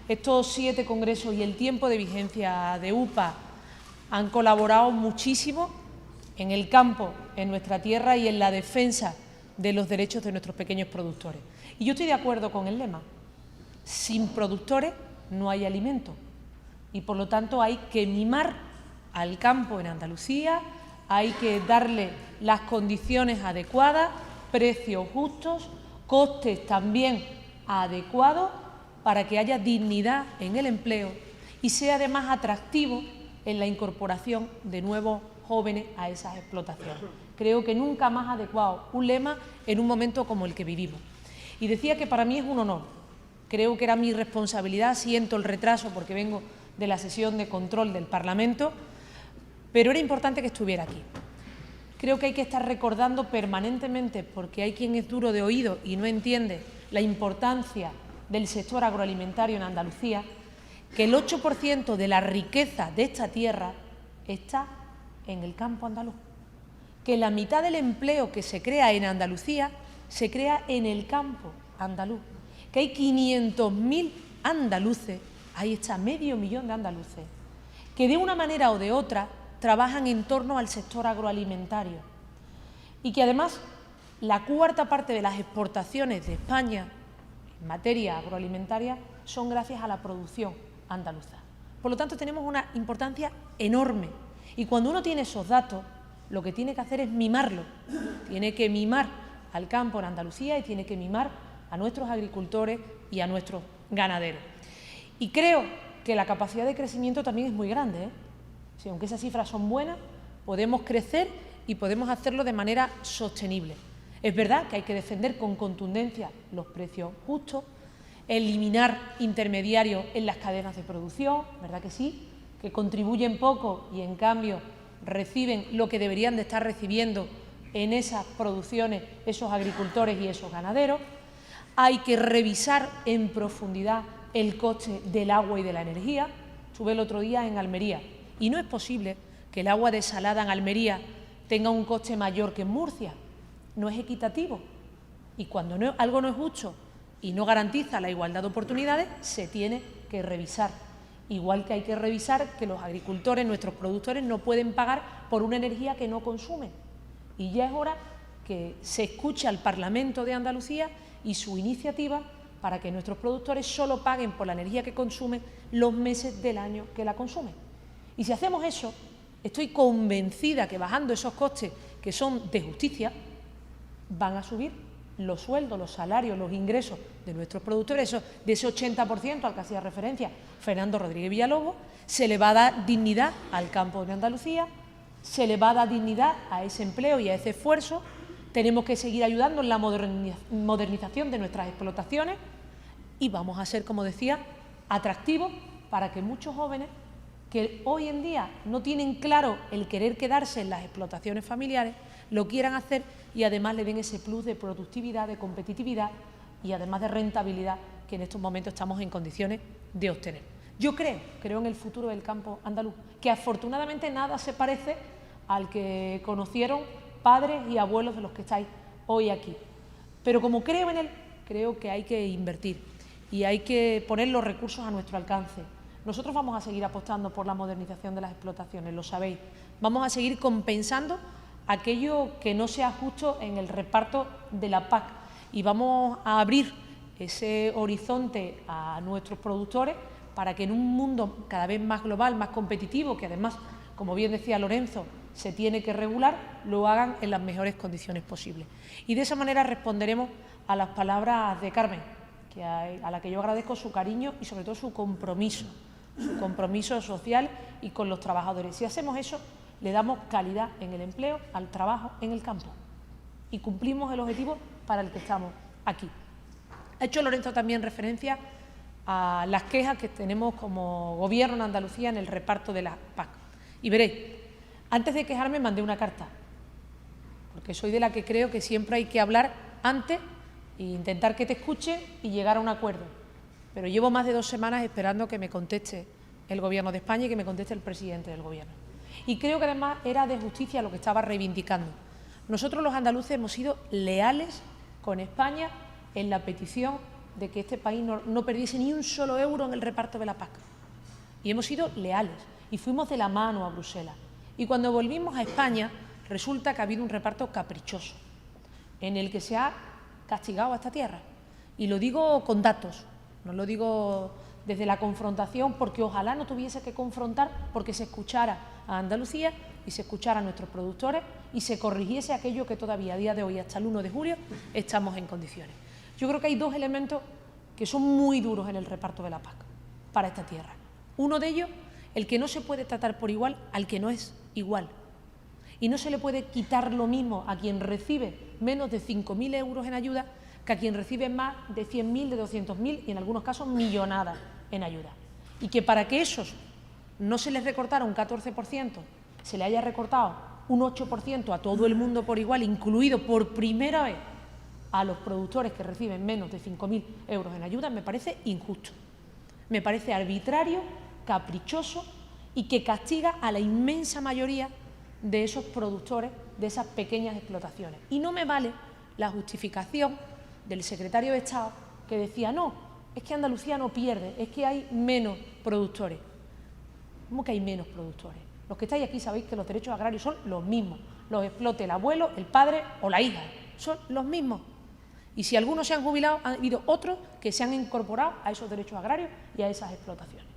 Estos 7 congresos y el tiempo de vigencia de UPA han colaborado muchísimo en el campo, en nuestra tierra y en la defensa de los derechos de nuestros pequeños productores. Y yo estoy de acuerdo con el lema: sin productores no hay alimento. Y por lo tanto hay que mimar al campo en Andalucía, hay que darle las condiciones adecuadas, precios justos, costes también adecuados, para que haya dignidad en el empleo y sea además atractivo en la incorporación de nuevos jóvenes a esas explotaciones. Creo que nunca más adecuado un lema en un momento como el que vivimos. Y decía que para mí es un honor, creo que era mi responsabilidad, siento el retraso porque vengo de la sesión de control del Parlamento, pero era importante que estuviera aquí. Creo que hay que estar recordando permanentemente, porque hay quien es duro de oído y no entiende la importancia del sector agroalimentario en Andalucía, que el 8% de la riqueza de esta tierra está en el campo andaluz, que la mitad del empleo que se crea en Andalucía se crea en el campo andaluz, que hay 500.000 andaluces, ahí está, medio millón de andaluces, que de una manera o de otra trabajan en torno al sector agroalimentario y que además la cuarta parte de las exportaciones de España en materia agroalimentaria son gracias a la producción andaluza. Por lo tanto, tenemos una importancia enorme y cuando uno tiene esos datos, lo que tiene que hacer es mimarlo. Tiene que mimar al campo en Andalucía y tiene que mimar a nuestros agricultores y a nuestros ganaderos. Y creo que la capacidad de crecimiento también es muy grande, Si, aunque esas cifras son buenas, podemos crecer y podemos hacerlo de manera sostenible. Es verdad que hay que defender con contundencia los precios justos, eliminar intermediarios en las cadenas de producción, ¿verdad que sí?, que contribuyen poco y en cambio reciben lo que deberían de estar recibiendo en esas producciones esos agricultores y esos ganaderos. Hay que revisar en profundidad el coste del agua y de la energía. Estuve el otro día en Almería y no es posible que el agua desalada en Almería tenga un coste mayor que en Murcia. No es equitativo y cuando algo no es justo y no garantiza la igualdad de oportunidades, se tiene que revisar. Igual que hay que revisar que los agricultores, nuestros productores, no pueden pagar por una energía que no consumen. Y ya es hora que se escuche al Parlamento de Andalucía y su iniciativa para que nuestros productores solo paguen por la energía que consumen los meses del año que la consumen. Y si hacemos eso, estoy convencida que bajando esos costes que son de justicia, van a subir los sueldos, los salarios, los ingresos de nuestros productores, de ese 80% al que hacía referencia Fernando Rodríguez Villalobos, se le va a dar dignidad al campo de Andalucía, se le va a dar dignidad a ese empleo y a ese esfuerzo. Tenemos que seguir ayudando en la modernización de nuestras explotaciones y vamos a ser, como decía, atractivos para que muchos jóvenes que hoy en día no tienen claro el querer quedarse en las explotaciones familiares, lo quieran hacer y además le den ese plus de productividad, de competitividad y además de rentabilidad que en estos momentos estamos en condiciones de obtener. Yo creo en el futuro del campo andaluz, que afortunadamente nada se parece al que conocieron padres y abuelos de los que estáis hoy aquí. Pero como creo en él, creo que hay que invertir y hay que poner los recursos a nuestro alcance. Nosotros vamos a seguir apostando por la modernización de las explotaciones, lo sabéis. Vamos a seguir compensando aquello que no sea justo en el reparto de la PAC y vamos a abrir ese horizonte a nuestros productores para que en un mundo cada vez más global, más competitivo, que además, como bien decía Lorenzo, se tiene que regular, lo hagan en las mejores condiciones posibles. Y de esa manera responderemos a las palabras de Carmen, a la que yo agradezco su cariño y sobre todo su compromiso social y con los trabajadores. Si hacemos eso, le damos calidad en el empleo, al trabajo en el campo y cumplimos el objetivo para el que estamos aquí. Ha hecho Lorenzo también referencia a las quejas que tenemos como Gobierno en Andalucía en el reparto de la PAC. Y veréis, antes de quejarme mandé una carta, porque soy de la que creo que siempre hay que hablar antes e intentar que te escuche y llegar a un acuerdo. Pero llevo más de 2 semanas esperando que me conteste el Gobierno de España y que me conteste el presidente del Gobierno. Y creo que además era de justicia lo que estaba reivindicando. Nosotros los andaluces hemos sido leales con España en la petición de que este país no perdiese ni un solo euro en el reparto de la PAC. Y hemos sido leales y fuimos de la mano a Bruselas. Y cuando volvimos a España, resulta que ha habido un reparto caprichoso en el que se ha castigado a esta tierra. Y lo digo con datos, no lo digo desde la confrontación, porque ojalá no tuviese que confrontar, porque se escuchara a Andalucía y se escuchara a nuestros productores y se corrigiese aquello que todavía a día de hoy, hasta el 1 de julio, estamos en condiciones. Yo creo que hay dos elementos que son muy duros en el reparto de la PAC para esta tierra. Uno de ellos, el que no se puede tratar por igual al que no es igual. Y no se le puede quitar lo mismo a quien recibe menos de 5.000 euros en ayuda que a quien recibe más de 100.000, de 200.000 y en algunos casos millonadas en ayuda. Y que para que esos no se les recortara un 14%, se le haya recortado un 8% a todo el mundo por igual, incluido por primera vez a los productores que reciben menos de 5.000 euros en ayuda, me parece injusto. Me parece arbitrario, caprichoso y que castiga a la inmensa mayoría de esos productores, de esas pequeñas explotaciones. Y no me vale la justificación del secretario de Estado que decía, no, es que Andalucía no pierde, es que hay menos productores. ¿Cómo que hay menos productores? Los que estáis aquí sabéis que los derechos agrarios son los mismos, los explote el abuelo, el padre o la hija, son los mismos. Y si algunos se han jubilado, ha habido otros que se han incorporado a esos derechos agrarios y a esas explotaciones.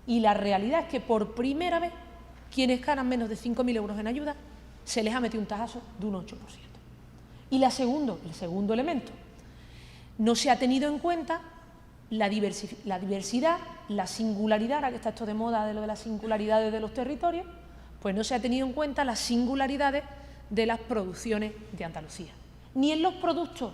Y la realidad es que por primera vez, quienes ganan menos de 5.000 euros en ayuda, se les ha metido un tajazo de un 8%. Y el segundo elemento, no se ha tenido en cuenta la diversidad, la singularidad, ahora que está esto de moda de lo de las singularidades de los territorios, pues no se ha tenido en cuenta las singularidades de las producciones de Andalucía, ni en los productos,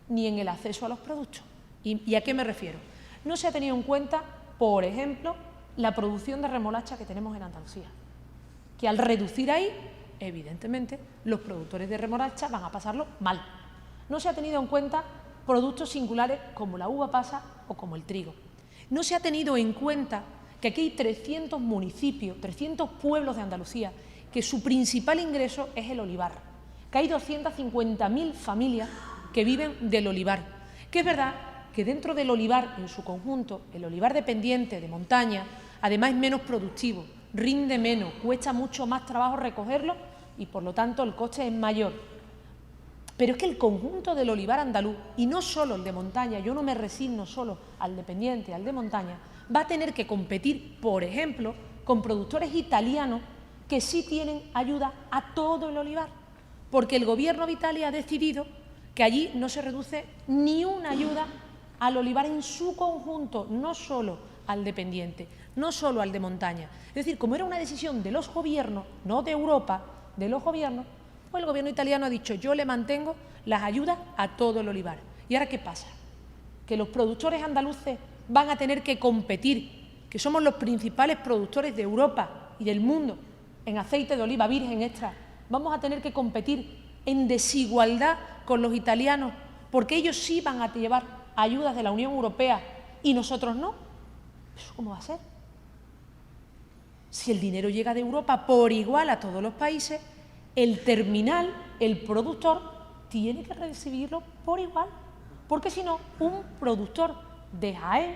ni en el acceso a los productos. ¿Y a qué me refiero? No se ha tenido en cuenta, por ejemplo, la producción de remolacha que tenemos en Andalucía, que al reducir ahí, evidentemente, los productores de remolacha van a pasarlo mal. No se ha tenido en cuenta productos singulares como la uva pasa o como el trigo. No se ha tenido en cuenta que aquí hay 300 municipios, 300 pueblos de Andalucía, que su principal ingreso es el olivar, que hay 250.000 familias que viven del olivar, que es verdad que dentro del olivar en su conjunto, el olivar dependiente de montaña, además es menos productivo, rinde menos, cuesta mucho más trabajo recogerlo y por lo tanto el coste es mayor. Pero es que el conjunto del olivar andaluz, y no solo el de montaña, yo no me resigno solo al dependiente, al de montaña, va a tener que competir, por ejemplo, con productores italianos que sí tienen ayuda a todo el olivar, porque el Gobierno de Italia ha decidido que allí no se reduce ni una ayuda al olivar en su conjunto, no solo al dependiente, no solo al de montaña. Es decir, como era una decisión de los gobiernos, no de Europa, de los gobiernos, pues el Gobierno italiano ha dicho, yo le mantengo las ayudas a todo el olivar. ¿Y ahora qué pasa? Que los productores andaluces van a tener que competir, que somos los principales productores de Europa y del mundo en aceite de oliva virgen extra, vamos a tener que competir en desigualdad con los italianos, porque ellos sí van a llevar ayudas de la Unión Europea y nosotros no. ¿Eso cómo va a ser? Si el dinero llega de Europa por igual a todos los países, el terminal, el productor, tiene que recibirlo por igual, porque si no, un productor de Jaén,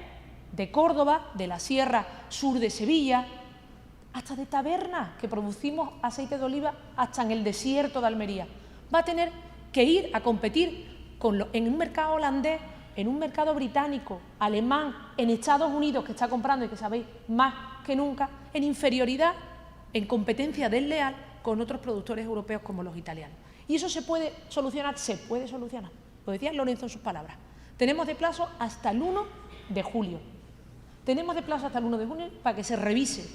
de Córdoba, de la Sierra Sur de Sevilla, hasta de Taberna, que producimos aceite de oliva hasta en el desierto de Almería, va a tener que ir a competir en un mercado holandés, en un mercado británico, alemán, en Estados Unidos, que está comprando y que sabéis más que nunca, en inferioridad, en competencia desleal con otros productores europeos como los italianos. ¿Y eso se puede solucionar? Se puede solucionar. Lo decía Lorenzo en sus palabras. Tenemos de plazo hasta el 1 de julio. Tenemos de plazo hasta el 1 de junio para que se revise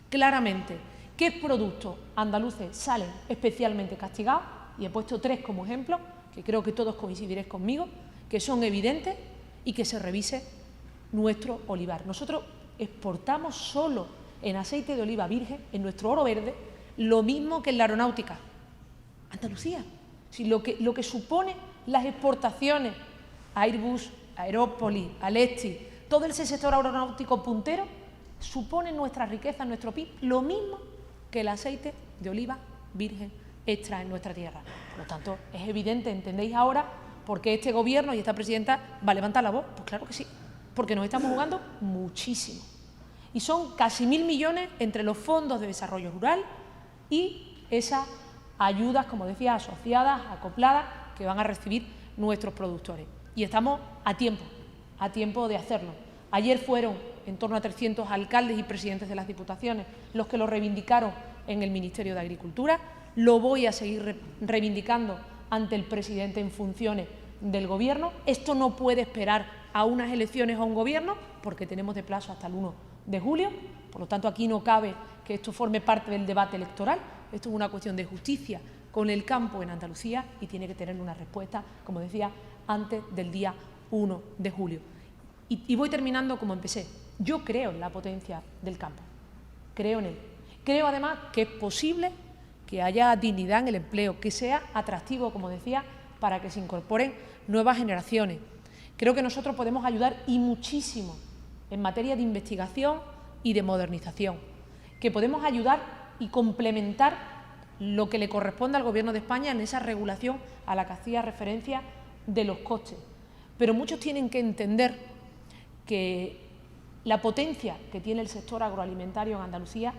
claramente qué productos andaluces salen especialmente castigados, y he puesto 3 como ejemplo, que creo que todos coincidiréis conmigo, que son evidentes, y que se revise nuestro olivar. Nosotros exportamos solo en aceite de oliva virgen, en nuestro oro verde, lo mismo que en la aeronáutica. Andalucía, si lo que supone las exportaciones a Airbus, a Aerópolis, a Alestis, todo ese sector aeronáutico puntero, supone nuestra riqueza, nuestro PIB, lo mismo que el aceite de oliva virgen extra en nuestra tierra. Por lo tanto, es evidente, entendéis ahora, ¿Por qué este Gobierno y esta presidenta va a levantar la voz? Pues claro que sí, porque nos estamos jugando muchísimo. Y son casi 1.000 millones entre los fondos de desarrollo rural y esas ayudas, como decía, asociadas, acopladas, que van a recibir nuestros productores. Y estamos a tiempo de hacerlo. Ayer fueron en torno a 300 alcaldes y presidentes de las diputaciones los que lo reivindicaron en el Ministerio de Agricultura. Lo voy a seguir reivindicando ante el presidente en funciones del Gobierno. Esto no puede esperar a unas elecciones o a un Gobierno, porque tenemos de plazo hasta el 1 de julio. Por lo tanto, aquí no cabe que esto forme parte del debate electoral. Esto es una cuestión de justicia con el campo en Andalucía y tiene que tener una respuesta, como decía, antes del día 1 de julio. Y voy terminando como empecé. Yo creo en la potencia del campo, creo en él. Creo además que es posible que haya dignidad en el empleo, que sea atractivo, como decía, para que se incorporen nuevas generaciones. Creo que nosotros podemos ayudar y muchísimo en materia de investigación y de modernización, que podemos ayudar y complementar lo que le corresponde al Gobierno de España en esa regulación a la que hacía referencia de los costes. Pero muchos tienen que entender que la potencia que tiene el sector agroalimentario en Andalucía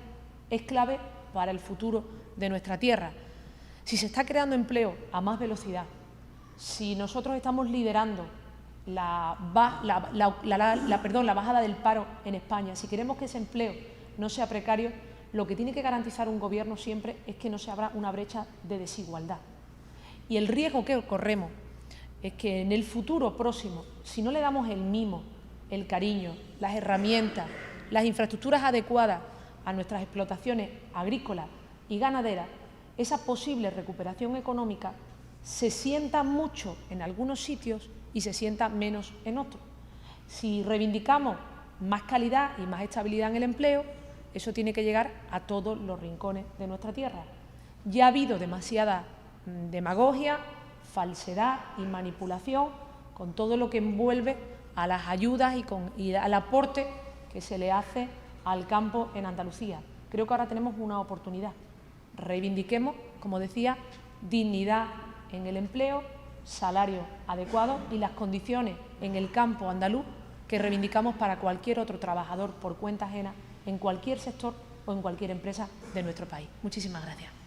es clave para el futuro de nuestra tierra. Si se está creando empleo a más velocidad, si nosotros estamos liderando la bajada del paro en España, si queremos que ese empleo no sea precario, lo que tiene que garantizar un Gobierno siempre es que no se abra una brecha de desigualdad. Y el riesgo que corremos es que en el futuro próximo, si no le damos el mimo, el cariño, las herramientas, las infraestructuras adecuadas a nuestras explotaciones agrícolas y ganaderas, esa posible recuperación económica se sienta mucho en algunos sitios y se sienta menos en otros. Si reivindicamos más calidad y más estabilidad en el empleo, eso tiene que llegar a todos los rincones de nuestra tierra. Ya ha habido demasiada demagogia, falsedad y manipulación con todo lo que envuelve a las ayudas y al aporte que se le hace al campo en Andalucía. Creo que ahora tenemos una oportunidad. Reivindiquemos, como decía, dignidad en el empleo, salario adecuado y las condiciones en el campo andaluz que reivindicamos para cualquier otro trabajador por cuenta ajena en cualquier sector o en cualquier empresa de nuestro país. Muchísimas gracias.